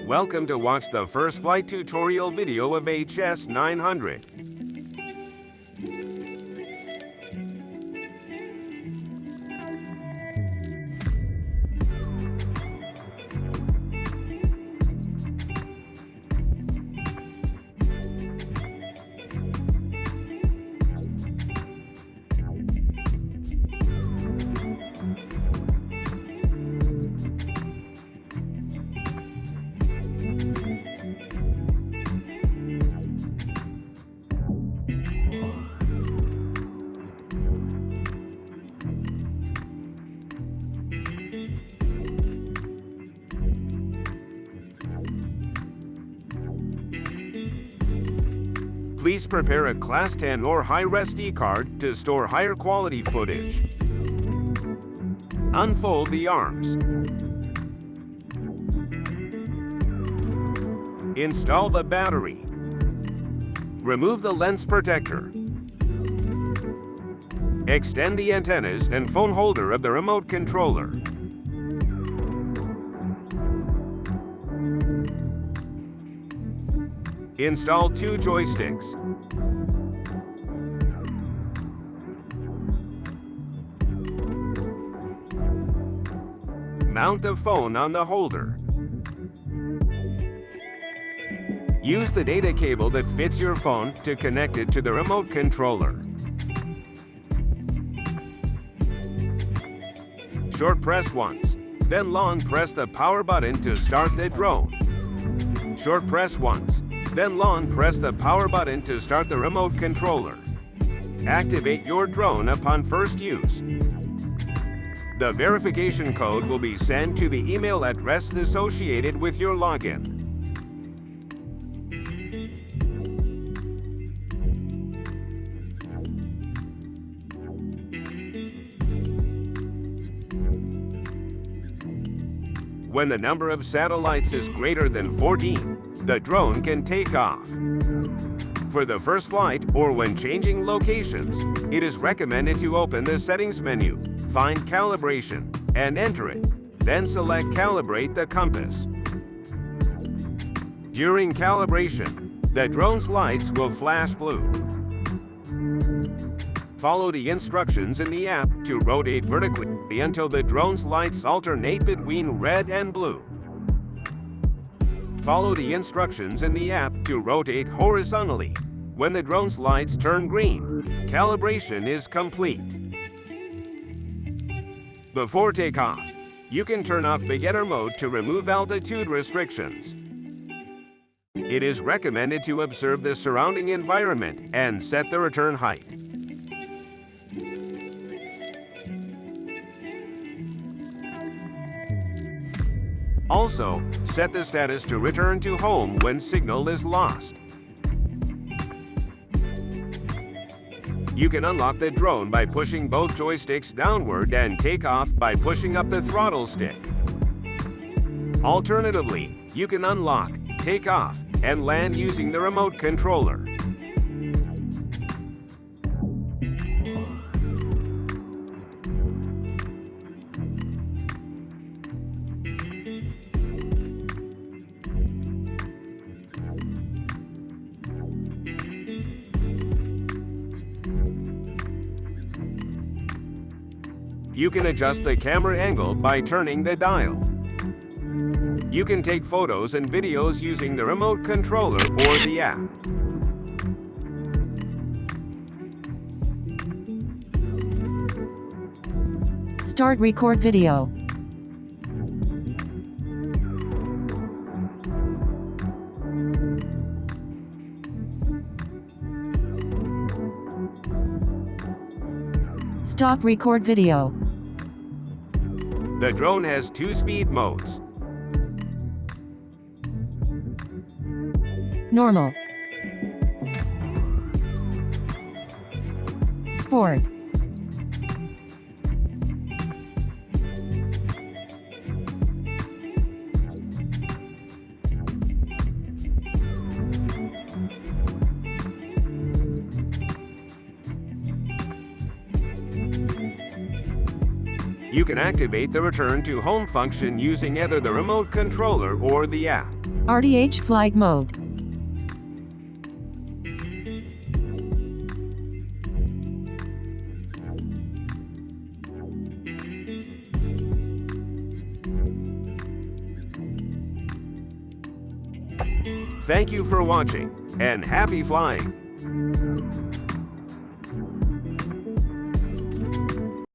Welcome to watch the first flight tutorial video of HS900. Please prepare a Class 10 or high-res SD card to store higher quality footage. Unfold the arms. Install the battery. Remove the lens protector. Extend the antennas and phone holder of the remote controller. Install 2 joysticks. Mount the phone on the holder. Use the data cable that fits your phone to connect it to the remote controller. Short press once, then long press the power button to start the drone. Short press once, then long press the power button to start the remote controller. Activate your drone upon first use. The verification code will be sent to the email address associated with your login. When the number of satellites is greater than 14, the drone can take off. For the first flight or when changing locations, it is recommended to open the settings menu, find calibration, and enter it. Then select calibrate the compass. During calibration, the drone's lights will flash blue. Follow the instructions in the app to rotate vertically until the drone's lights alternate between red and blue. Follow the instructions in the app to rotate horizontally. When the drone's lights turn green, calibration is complete. Before takeoff, you can turn off beginner mode to remove altitude restrictions. It is recommended to observe the surrounding environment and set the return height. Also, set the status to return to home when signal is lost. You can unlock the drone by pushing both joysticks downward and take off by pushing up the throttle stick. Alternatively, you can unlock, take off, and land using the remote controller. You can adjust the camera angle by turning the dial. You can take photos and videos using the remote controller or the app. Start record video. Stop record video. The drone has 2 speed modes. Normal. Sport. You can activate the return to home function using either the remote controller or the app. RDH flight mode. Thank you for watching, and happy flying!